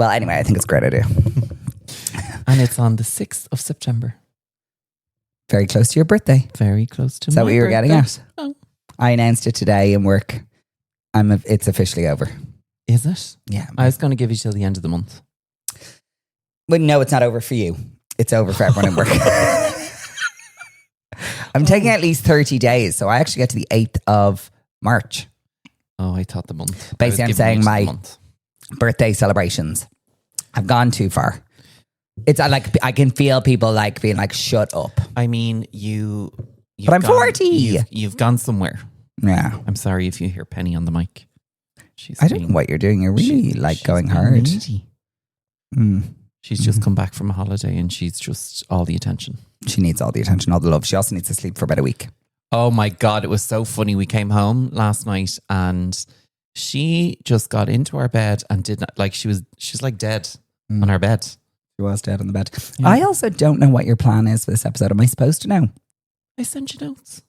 Well, anyway, I think it's a great idea. And it's on the 6th of September. Very close to your birthday. Very close to Is my that what you were getting birthday. at? Oh. I announced it today in work. It's officially over. Is it? Yeah. I was going to give you till the end of the month. Well, no, it's not over for you. It's over for everyone in work. I'm taking at least 30 days, so I actually get to the 8th of March. Oh, I thought the month. Basically, I'm saying my birthday celebrations have gone too far. It's like I can feel people like being like, "Shut up." I mean, you've But I'm 40. You've gone somewhere. Yeah. I'm sorry if you hear Penny on the mic. I don't know what you're doing. You're really like going hard. She's just come back from a holiday and she's just all the attention. She needs all the attention, all the love. She also needs to sleep for about a week. Oh my God, it was so funny. We came home last night and she just got into our bed and did not, like she's like dead on our bed. She was dead on the bed. Yeah. I also don't know what your plan is for this episode. Am I supposed to know? I sent you notes.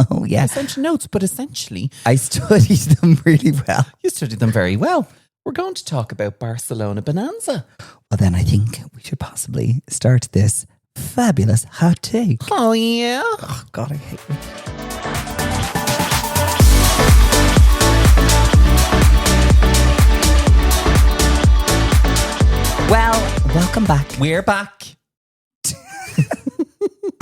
Oh, yeah. I sent you notes, but essentially I studied them really well. you studied them very well. We're going to talk about Barcelona Bonanza. Well, then I think we should possibly start this fabulous hot take. Oh, yeah. Oh, God, I hate it. Well, welcome back. We're back.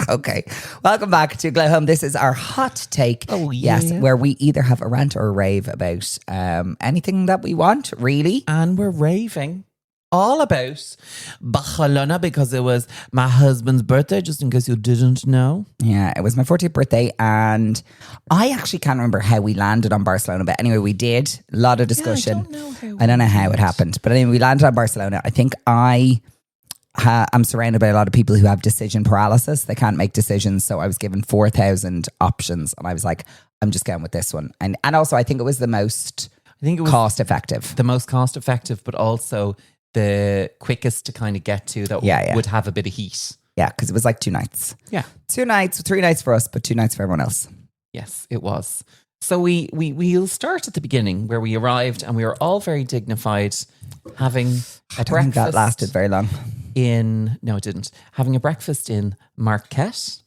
Okay. Welcome back to Glow Home. This is our hot take. Oh, yeah. Yes, where we either have a rant or a rave about anything that we want, really. And we're raving all about Barcelona because it was my husband's birthday, just in case you didn't know. Yeah, it was my 40th birthday and I actually can't remember how we landed on Barcelona, but anyway, we did. A lot of discussion. I don't know how it happened, but anyway, we landed on Barcelona. I think I'm surrounded by a lot of people who have decision paralysis. They can't make decisions. So I was given 4,000 options and I was like, I'm just going with this one. And also I think it was the most cost effective. The most cost effective, but also the quickest to kind of get to that would have a bit of heat. Yeah, because it was like 2 nights. Yeah. 2 nights, 3 nights for us, but 2 nights for everyone else. Yes, it was. So we'll start at the beginning where we arrived and we were all very dignified having a I don't think that lasted very long. No, it didn't. Having a breakfast in Marquette.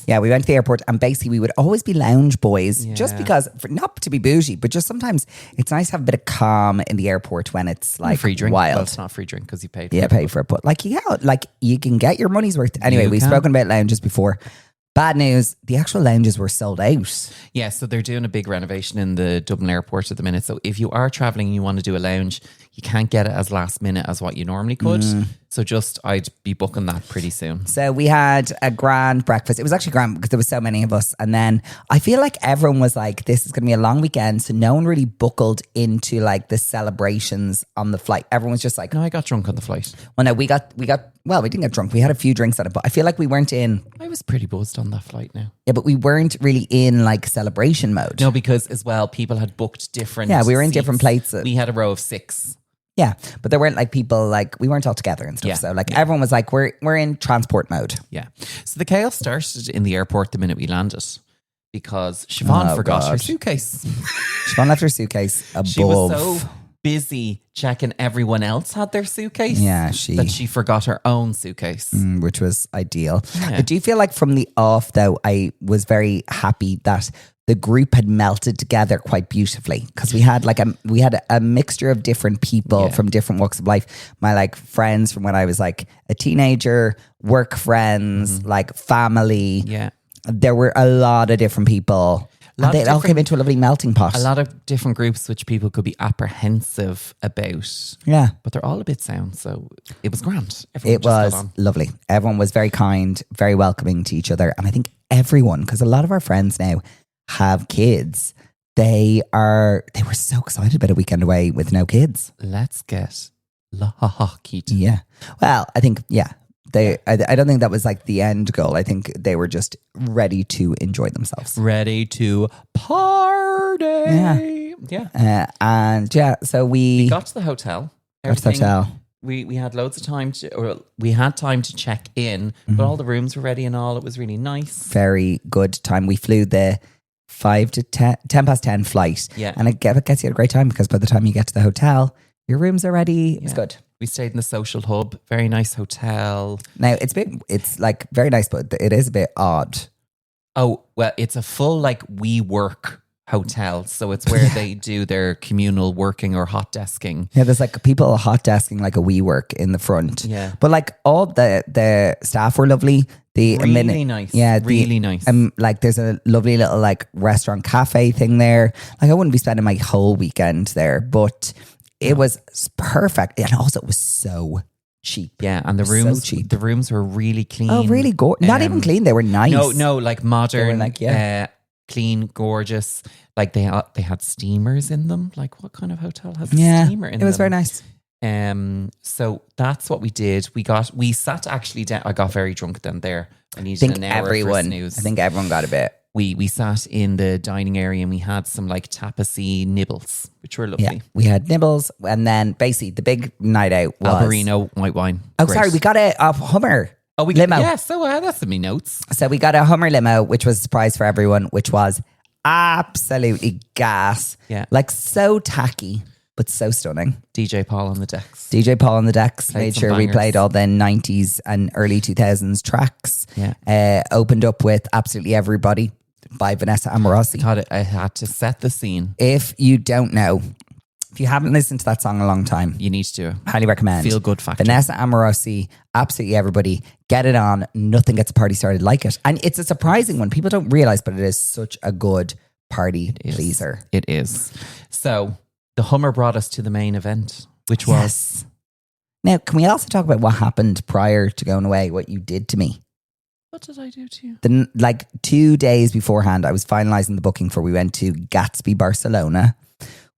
Yeah, we went to the airport and basically we would always be lounge boys just because, not to be bougie, but just sometimes it's nice to have a bit of calm in the airport when it's like free drink. wild. Well, it's not a free drink because you paid for it. Yeah, pay for it. But like, you can get your money's worth. Anyway, we've spoken about lounges before. Bad news, the actual lounges were sold out. Yeah, so they're doing a big renovation in the Dublin airport at the minute. So if you are traveling and you want to do a lounge, you can't get it as last minute as what you normally could. So I'd be booking that pretty soon. So we had a grand breakfast. It was actually grand because there was so many of us. And then I feel like everyone was like, this is going to be a long weekend. So no one really buckled into like the celebrations on the flight. Everyone was just like... No, I got drunk on the flight. Well, no, we didn't get drunk. We had a few drinks on it, but I feel like we weren't in... I was pretty buzzed on that flight now. Yeah, but we weren't really in like celebration mode. No, because as well, people had booked different Yeah, we were in seats. different places. We had a row of 6. Yeah, but there weren't like people like, we weren't all together and stuff. Yeah. So like everyone was like, we're in transport mode. Yeah. So the chaos started in the airport the minute we landed because Siobhán forgot her suitcase. Siobhán left her suitcase above. She was so busy checking everyone else had their suitcase that she forgot her own suitcase. Which was ideal. Yeah. I do feel like from the off though, I was very happy that the group had melted together quite beautifully because we had a mixture of different people from different walks of life. My like friends from when I was like a teenager, work friends, like family. Yeah. There were a lot of different people. And they all came into a lovely melting pot. A lot of different groups which people could be apprehensive about. Yeah. But they're all a bit sound, so it was grand. It was lovely. Everyone was very kind, very welcoming to each other. And I think everyone, because a lot of our friends now have kids, they were so excited about a weekend away with no kids. Let's get la-ha-ha-keed. Yeah. Well, I think, I don't think that was like the end goal. I think they were just ready to enjoy themselves. Ready to party. Yeah. So we got to the hotel. We had loads of time we had time to check in, but all the rooms were ready and all. It was really nice. Very good time. We flew the 10 past 10 flight. Yeah. And it gets you a great time because by the time you get to the hotel, Your room's are ready. It's Yeah. good. We stayed in the social hub. Very nice hotel. Now, it's like very nice, but it is a bit odd. Oh, well, it's a full like WeWork hotel. So it's where they do their communal working or hot desking. Yeah, there's like people hot desking like a WeWork in the front. Yeah. But like all the staff were lovely. Really nice. Yeah. Really nice. Like there's a lovely little like restaurant cafe thing there. Like I wouldn't be spending my whole weekend there, but it was perfect. And also it was so cheap. Yeah, and the So rooms, cheap. the rooms were really clean. Oh, really good. Not even clean. They were nice. No, like modern, like, yeah. clean, gorgeous. Like they had steamers in them. Like what kind of hotel has a Yeah, steamer in them? it was very nice. So that's what we did. We sat actually down. I got very drunk then there. I needed I think an hour for everyone. snooze. I think everyone got a bit. We sat in the dining area and we had some like tapasy nibbles, which were lovely. Yeah, we had nibbles, and then basically the big night out was Albariño white wine. Oh, Great. sorry, we got a Hummer. Oh, we limo. Yeah, so that's in me notes. So we got a Hummer limo, which was a surprise for everyone, which was absolutely gas. Yeah. Like so tacky, but so stunning. DJ Paul on the decks. DJ Paul on the decks Played made some sure we bangers. played all the 90s and early 2000s tracks. Yeah. Opened up with Absolutely Everybody by Vanessa Amorosi. I had to set the scene. If you don't know, if you haven't listened to that song in a long time, You need to. highly recommend. Feel good factor. Vanessa Amorosi, Absolutely Everybody, get it on. Nothing gets a party started like it. And it's a surprising one. People don't realize, but it is such a good party pleaser. It is. So the Hummer brought us to the main event, which was Yes. Now, can we also talk about what happened prior to going away, what you did to me? what did I do to you? Then, like 2 days beforehand, I was finalizing the booking for we went to Gatsby Barcelona,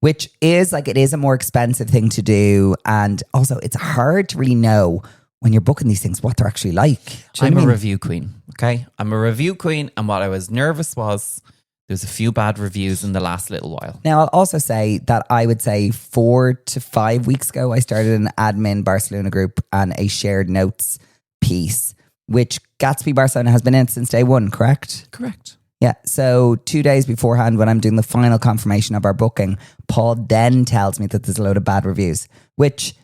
which is like, it is a more expensive thing to do. And also it's hard to really know when you're booking these things, what they're actually like. Do you know I'm what I a mean? review queen. Okay. I'm a review queen. And what I was nervous was there was a few bad reviews in the last little while. Now, I'll also say that I would say 4 to 5 weeks ago, I started an admin Barcelona group and a shared notes piece, which Gatsby Barcelona has been in since day one, correct? Correct. Yeah. So 2 days beforehand, when I'm doing the final confirmation of our booking, Paul then tells me that there's a load of bad reviews, which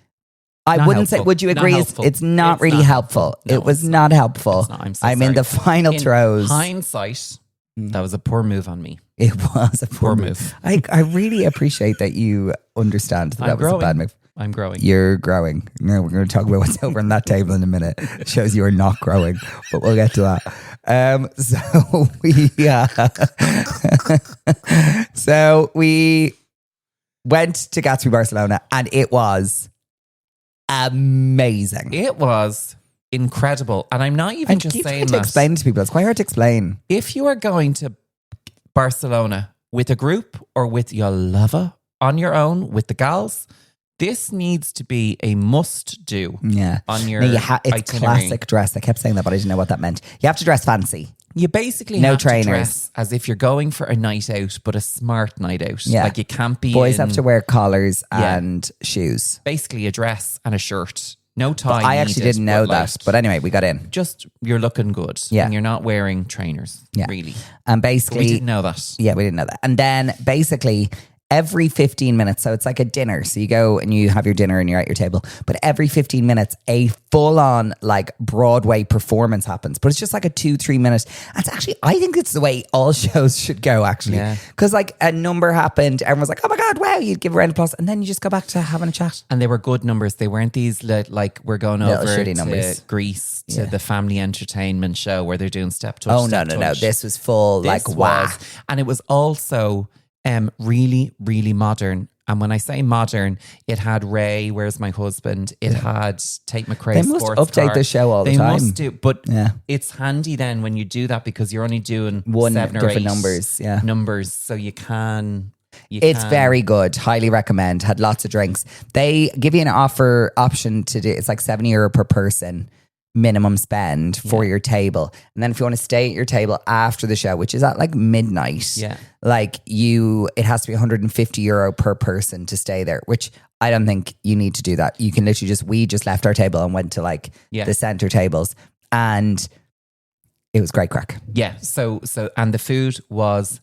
I Not wouldn't say, helpful. would you Not agree? helpful. It's not It's really not helpful. helpful. No, It was it's not helpful. It's not. I'm so I'm in the sorry. final In throes. hindsight, that was a poor move on me. It was a poor Poor move. move. I really appreciate that you understand that I'm was a growing. bad move. I'm growing. You're growing. No, we're going to talk about what's over on that table in a minute. It shows you are not growing, but we'll get to that. So we went to Gatsby Barcelona, and it was amazing. It was incredible. And I'm not even And just keep saying trying to that. explain to people. It's quite hard to explain. If you are going to Barcelona with a group or with your lover on your own with the gals, this needs to be a must do Yeah. on your No, it's itinerary. classic dress. I kept saying that, but I didn't know what that meant. You have to dress fancy. You basically No have trainers. to dress as if you're going for a night out, but a smart night out. Yeah. Like you can't be Boys in have to wear collars Yeah. and shoes. basically a dress and a shirt. No tie. I actually needed, didn't know but, like, that. But anyway, we got in. just you're looking good. Yeah. And you're not wearing trainers. Yeah. Really. And But we basically, didn't know that. yeah, we didn't know that. And then basically, every 15 minutes, so it's like a dinner. So you go and you have your dinner and you're at your table. But every 15 minutes, a full on like Broadway performance happens. But it's just like a 2-3 minute. And it's actually, I think it's the way all shows should go, actually. Yeah. Because like a number happened, everyone was like, oh my God, wow, you'd give a round of applause. And then you just go back to having a chat. And they were good numbers. They weren't these like we're going Little over shitty to numbers. Greece to Yeah. the family entertainment show where they're doing step touch. Oh, no, step no, no. touch. This was full, This like, was- wow. And it was also really, really modern. And when I say modern, it had Ray, Where's My Husband? It had Tate McRae. They must sports update car. the show all the They time. must do, but Yeah. it's handy then when you do that because you're only doing One 7 or different 8 numbers, yeah. numbers, so you can. It's very good. Highly recommend. Had lots of drinks. They give you an option to do. It's like €7 per person minimum spend for your table. And then if you want to stay at your table after the show, which is at like midnight, Yeah. like it has to be €150 per person to stay there, which I don't think you need to do that. You can literally we just left our table and went to like the center tables, and it was great crack. Yeah. So and the food was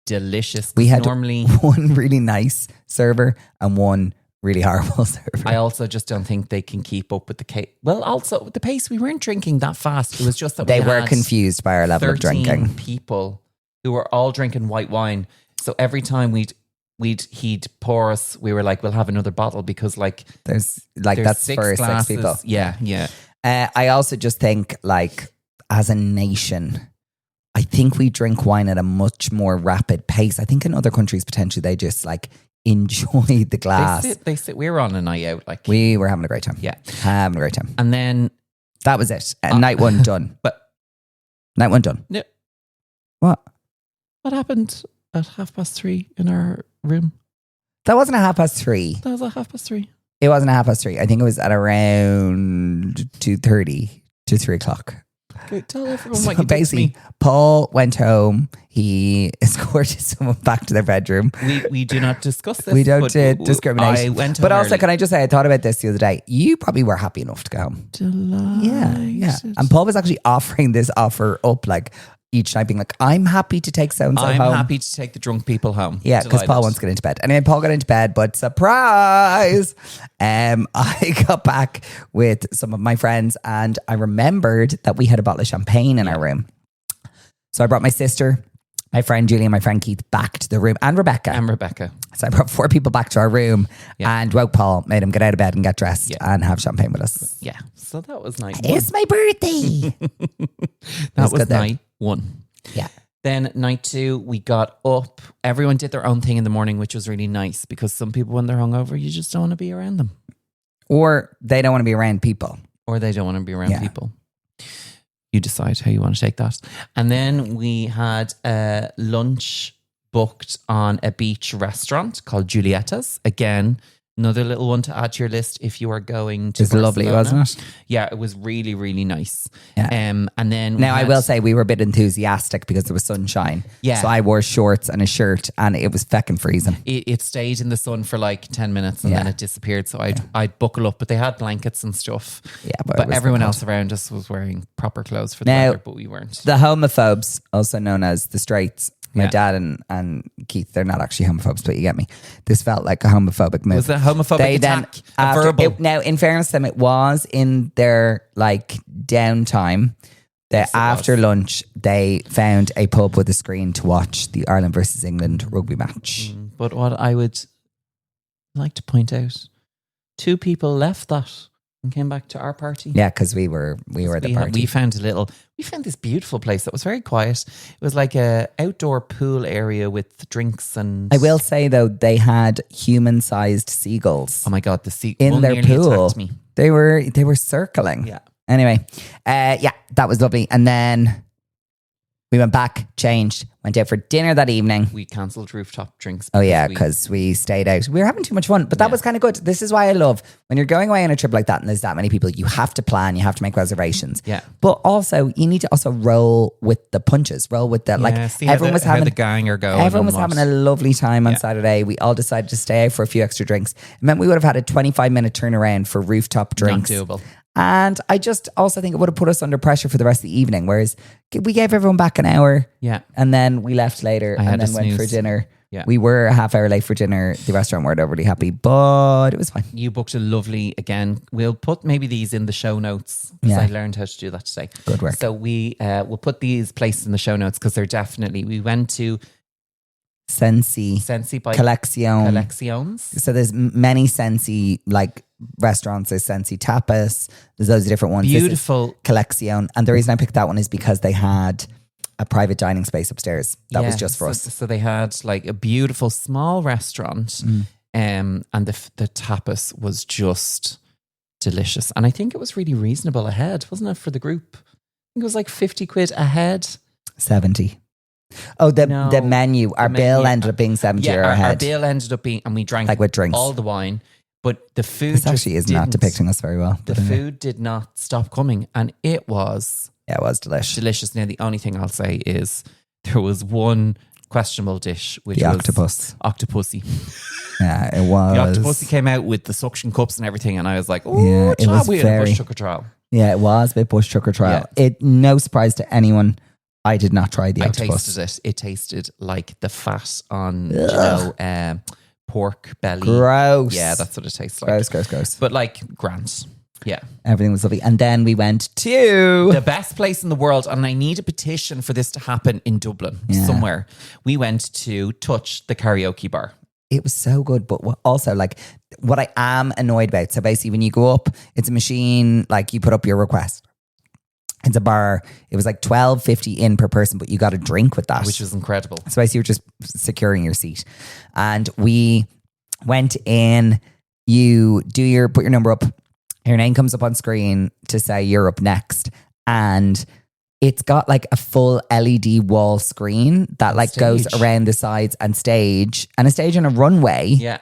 delicious. We had normally one really nice server and one really horrible server. I also just don't think they can keep up with the pace. Well, also with the pace, we weren't drinking that fast. It was just that they we were had confused by our level of 13 drinking. people who were all drinking white wine. So every time he'd pour us, we were like, we'll have another bottle because there's there's that's for glasses. 6 people. Yeah. I also just think as a nation, I think we drink wine at a much more rapid pace. I think in other countries potentially they just enjoy the glass. They sit. We were on a night out. We were having a great time. Yeah, having a great time. and then That was it. Night one done. But Night one done. Yeah. What? What happened at 3:30 in our room? That wasn't at 3:30. That was at 3:30. It wasn't at 3:30. I think it was at around 2:30 to 3 o'clock. Okay, tell everyone So what you did to basically, me. Paul went home. He escorted someone back to their bedroom. We do not discuss this. We don't but discriminate. I went But home also, early. can I just say, I thought about this the other day. You probably were happy enough to go home. Delighted. Yeah. And Paul was actually offering this offer up each night, being like, I'm happy to take so-and-so I'm home. happy to take the drunk people home. Yeah, because Paul wants to get into bed. Anyway, Paul got into bed, but surprise! I got back with some of my friends and I remembered that we had a bottle of champagne in our room. So I brought my sister, my friend Julie, and my friend Keith back to the room, and Rebecca. So I brought 4 people back to our room and woke Paul, made him get out of bed and get dressed and have champagne with us. Yeah. So that was night one. It's my birthday. That was good though. night one. Yeah. Then night two, we got up. Everyone did their own thing in the morning, which was really nice because some people, when they're hungover, you just don't want to be around them. Or they don't want to be around people. Or they don't want to be around people. You decide how you want to take that. And then we had lunch booked on a beach restaurant called Julieta's. Again, another little one to add to your list if you are going to Barcelona. Lovely, wasn't it? Yeah, it was really, really nice. Yeah. And then Now, I will say we were a bit enthusiastic because there was sunshine. Yeah. So I wore shorts and a shirt and it was feckin' freezing. It stayed in the sun for 10 minutes and then it disappeared. So I'd buckle up, but they had blankets and stuff. Yeah, but everyone else around us was wearing proper clothes for the weather, but we weren't. The homophobes, also known as the straights, my dad and Keith, they're not actually homophobes, but you get me. This felt like a homophobic move. Was it a homophobic attack? Verbal? Now, in fairness to them, it was in their downtime. After lunch, they found a pub with a screen to watch the Ireland versus England rugby match. But what I would like to point out, 2 people left that and came back to our party. Yeah, because we were the party. We found this beautiful place that was very quiet. It was like a outdoor pool area with drinks and... I will say though, they had human-sized seagulls. Oh my God, in their pool. Me. They were circling. Yeah. Anyway, that was lovely. And then we went back, changed, went out for dinner that evening. We cancelled rooftop drinks. Oh yeah, because we stayed out. We were having too much fun, but that was kind of good. This is why I love when you're going away on a trip like that and there's that many people, you have to plan, you have to make reservations. Yeah. But also you need to also roll with the punches, roll with the, everyone was having the gang are going. Everyone was having a lovely time on Saturday. We all decided to stay out for a few extra drinks. It meant we would have had a 25-minute turnaround for rooftop drinks. Not doable. And I just also think it would have put us under pressure for the rest of the evening. Whereas we gave everyone back an hour. Yeah. And then we left later and then went for dinner. Yeah. We were a half hour late for dinner. The restaurant weren't overly happy, but it was fine. You booked a lovely, again, we'll put maybe these in the show notes because I learned how to do that today. Good work. So we'll put these places in the show notes because they're definitely, we went to Sensi by Collections. So there's many Sensi restaurants. There's Sensi tapas. There's loads of different ones. Beautiful Collection. And the reason I picked that one is because they had a private dining space upstairs. That was just for us. So they had a beautiful small restaurant and the tapas was just delicious. And I think it was really reasonable ahead, wasn't it, for the group? I think it was 50 quid ahead. 70. Oh, the menu. Our bill ended up being 70 euro ahead. Our bill ended up being, and we drank with drinks. all the wine, but the food this actually is not depicting us very well. The food did not stop coming, and it was... Yeah, it was delicious. Now, the only thing I'll say is there was one questionable dish, which was octopusy. Yeah, it was. The octopusy came out with the suction cups and everything, and I was like, oh, it was very... bush chucker trial. Yeah, it was a bit bush chucker trial. Yeah. No surprise to anyone. I did not try the octopus. I tasted it. It tasted like the fat on, pork belly. Gross. Yeah, that's what it tastes like. Gross. But like, grand. Yeah. Everything was lovely. And then we went to the best place in the world. And I need a petition for this to happen in Dublin somewhere. We went to Touch, the karaoke bar. It was so good. But also like what I am annoyed about. So basically when you go up, it's a machine, like you put up your request. It's a bar. It was like $12.50 in per person, but you got a drink with that. Which was incredible. So basically you're just securing your seat. And we went in, put your number up. Your name comes up on screen to say you're up next. And it's got like a full LED wall screen that like goes around the sides and a stage on a runway. Yeah.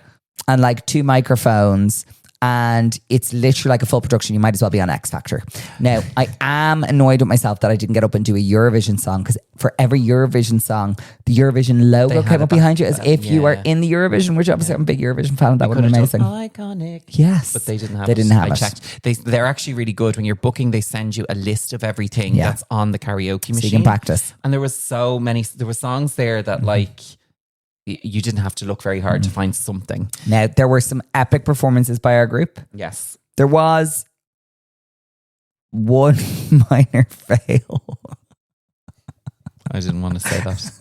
And like 2 microphones. And it's literally like a full production. You might as well be on X Factor. Now, I am annoyed with myself that I didn't get up and do a Eurovision song, because for every Eurovision song, the Eurovision logo came up behind you as if you are in the Eurovision, which obviously I'm a big Eurovision fan. That would have been amazing. Iconic. Yes. But they didn't have it. I checked. They're actually really good. When you're booking, they send you a list of everything that's on the karaoke machine. So you can practice. And there were songs there that like... You didn't have to look very hard to find something. Now, there were some epic performances by our group. Yes. There was one minor fail. I didn't want to say that.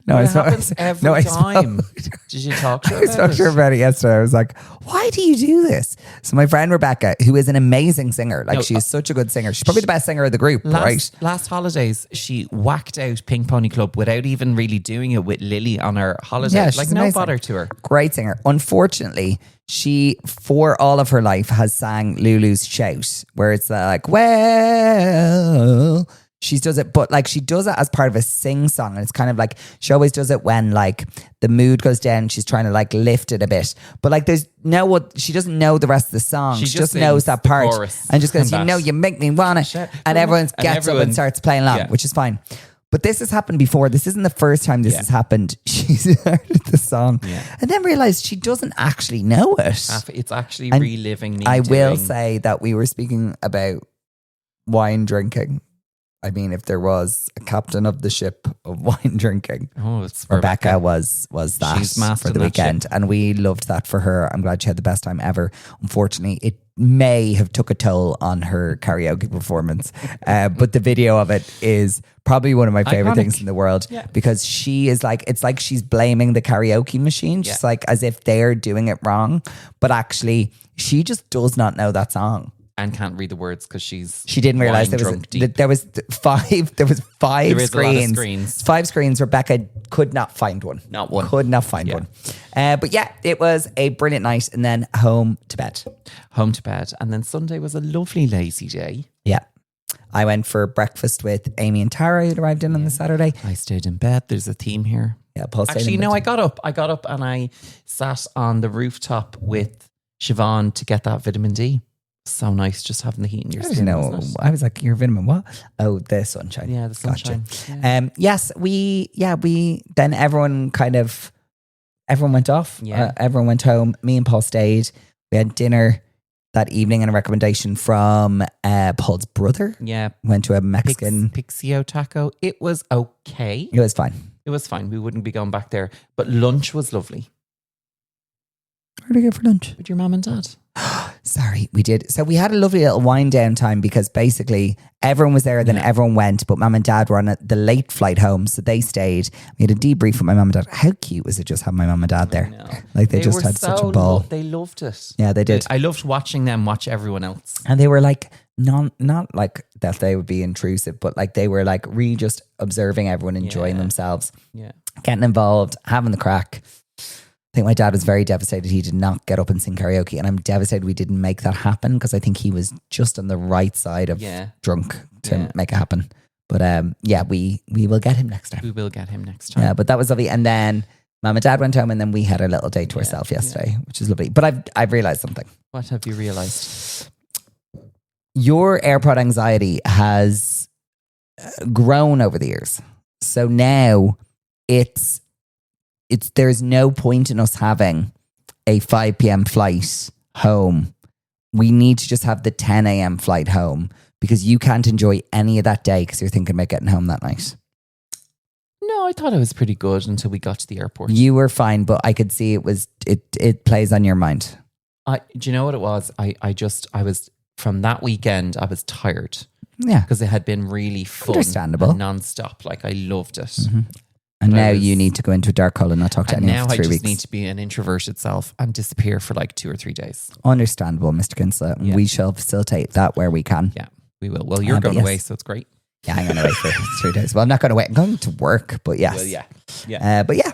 No, it happens every time. Did you talk to her about it? I talked to her about it yesterday. I was like, why do you do this? So my friend Rebecca, who is an amazing singer, she is such a good singer. She's probably the best singer of the group, right? Last holidays, she whacked out Pink Pony Club without even really doing it with Lily on her holiday. Yeah, like no bother to her. Great singer. Unfortunately, she, for all of her life, has sang Lulu's Shout, where it's like, well... She does it, but like she does it as part of a sing song, and it's kind of like she always does it when like the mood goes down. She's trying to like lift it a bit, but like she doesn't know the rest of the song. She just knows that part and just goes, you make me wanna, and everyone gets up and starts playing along, which is fine. But this has happened before. This isn't the first time this has happened. She started the song and then realized she doesn't actually know it. It's actually reliving me. I will say that we were speaking about wine drinking. I mean, if there was a captain of the ship of wine drinking, it's Rebecca was that She's for the weekend. And we loved that for her. I'm glad she had the best time ever. Unfortunately, it may have took a toll on her karaoke performance. But the video of it is probably one of my favorite things in the world because she is like, it's like she's blaming the karaoke machine, just like as if they're doing it wrong. But actually, she just does not know that song. And can't read the words because she didn't realize there was 5 screens. 5 screens. Rebecca could not find one. Not one. Could not find one. But yeah, it was a brilliant night, and then home to bed. And then Sunday was a lovely lazy day. Yeah. I went for breakfast with Amy and Tara, who arrived in on the Saturday. I stayed in bed. There's a theme here. Yeah, Paul stayed Actually, in bed. no, I got up and I sat on the rooftop with Siobhán to get that vitamin D. So nice just having the heat in your skin. I was like, your vitamin what? Oh, the sunshine. Yeah, the sunshine. Gotcha. Yes, we then everyone went off. Yeah. Everyone went home. Me and Paul stayed. We had dinner that evening and a recommendation from Paul's brother. Yeah. Went to a Mexican Pixio taco. It was okay. It was fine. We wouldn't be going back there. But lunch was lovely. Where did we go for lunch? With your mum and dad. Sorry, we did. So we had a lovely little wind down time because basically everyone was there, then everyone went, but mum and dad were on the late flight home, so they stayed. We had a debrief with my mum and dad. How cute was it just having my mum and dad there? Like they just had such a ball. They loved it. Yeah, they did. I loved watching them watch everyone else. And they were like, not like that they would be intrusive, but like they were like really just observing everyone enjoying themselves. Yeah. Getting involved, having the crack. I think my dad was very devastated he did not get up and sing karaoke, and I'm devastated we didn't make that happen because I think he was just on the right side of drunk to make it happen. But we will get him next time. We will get him next time. Yeah, but that was lovely. And then mum and dad went home, and then we had a little date to ourselves yesterday, which is lovely. But I've realised something. What have you realised? Your AirPod anxiety has grown over the years. So now there's no point in us having a 5 p.m. flight home. We need to just have the 10 a.m. flight home because you can't enjoy any of that day because you're thinking about getting home that night. No, I thought I was pretty good until we got to the airport. You were fine, but I could see it plays on your mind. Do you know what it was? I was from that weekend, I was tired. Yeah. Because it had been really fun. Understandable. And non-stop. Like, I loved it. Mm-hmm. And now you need to go into a dark hole and not talk to anyone for 3 weeks. Now I just need to be an introverted self and disappear for like 2 or 3 days. Understandable, Mr. Kinsler. Yeah. We shall facilitate that where we can. Yeah, we will. Well, you're going away, so it's great. Yeah, I'm going away for 3 days. Well, I'm not going away. I'm going to work, but yes. Well, yeah. But yeah,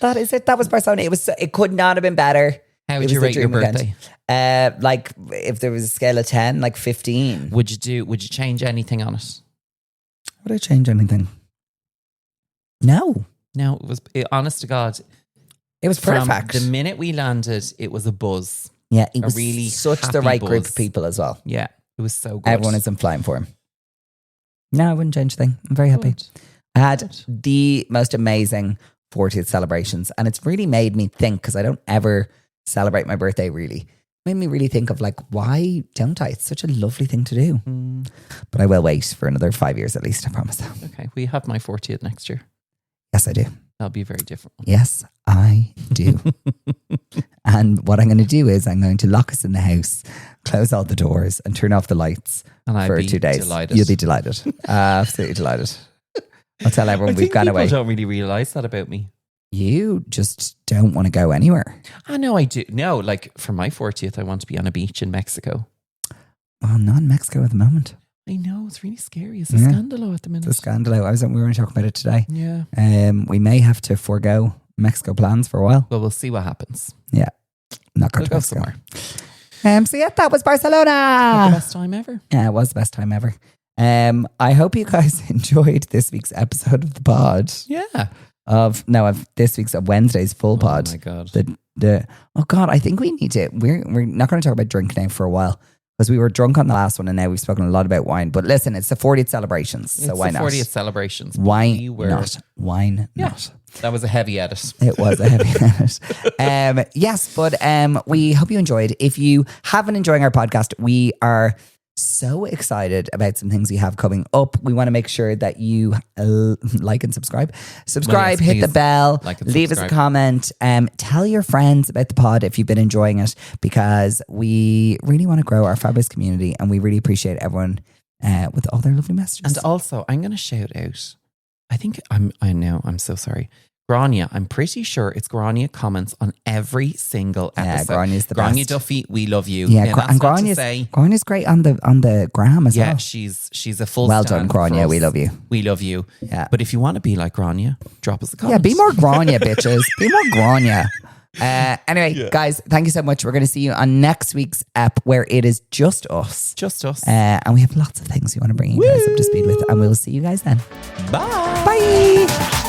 that is it. That was Barcelona. It could not have been better. How would you rate your birthday? Like if there was a scale of 10, like 15. Would you change anything on it? Would I change anything? No, it was honest to God. It was perfect. From the minute we landed, it was a buzz. Yeah, it was really such the right group of people as well. Yeah, it was so good. Everyone is in flying for him. No, I wouldn't change a thing. I'm very happy. I had the most amazing 40th celebrations, and it's really made me think, because I don't ever celebrate my birthday really. Made me really think of like, why don't I? It's such a lovely thing to do. But I will wait for another 5 years at least, I promise. Okay, we have my 40th next year. Yes, I do. That'll be a very different one. Yes, I do. And what I'm going to do is I'm going to lock us in the house, close all the doors and turn off the lights for 2 days. Delighted. You'll be delighted. Absolutely delighted. I'll tell everyone we've gone away. People don't really realise that about me. You just don't want to go anywhere. I know I do. No, like for my 40th, I want to be on a beach in Mexico. Well, not in Mexico at the moment. I know, it's really scary. It's a scandalo at the minute. It's a scandalo. We were only talking about it today. Yeah. We may have to forego Mexico plans for a while. Well, we'll see what happens. Yeah. Not going to go Mexico. somewhere. So yeah, that was Barcelona. Had the best time ever. Yeah, it was the best time ever. I hope you guys enjoyed this week's episode of the pod. Yeah. Of this week's Wednesday's full pod. Oh my God. Oh God, I think we need to. We're not going to talk about drink now for a while, because we were drunk on the last one and now we've spoken a lot about wine. But listen, it's the 40th celebrations, so why not? 40th celebrations. Why not? Wine not? That was a heavy edit. It was a heavy edit. Yes, but we hope you enjoyed. If you have been enjoying our podcast, we are so excited about some things we have coming up. We want to make sure that you like and subscribe. Hit the bell, leave us a comment, tell your friends about the pod if you've been enjoying it, because we really want to grow our fabulous community and we really appreciate everyone with all their lovely messages. And also, I'm going to shout out, I'm so sorry. Grania, I'm pretty sure it's Grania comments on every single episode. Yeah, Grania's the Grania best. Duffy, we love you. Yeah, and Grania's great on the gram as well. Yeah, she's a full well done, Grania. We love you. We love you. Yeah. But if you want to be like Grania, drop us a comment. Yeah, be more Grania, bitches. Be more Grania. Anyway, guys, thank you so much. We're going to see you on next week's ep, where it is just us. Just us. And we have lots of things we want to bring you guys up to speed with. And we'll see you guys then. Bye. Bye.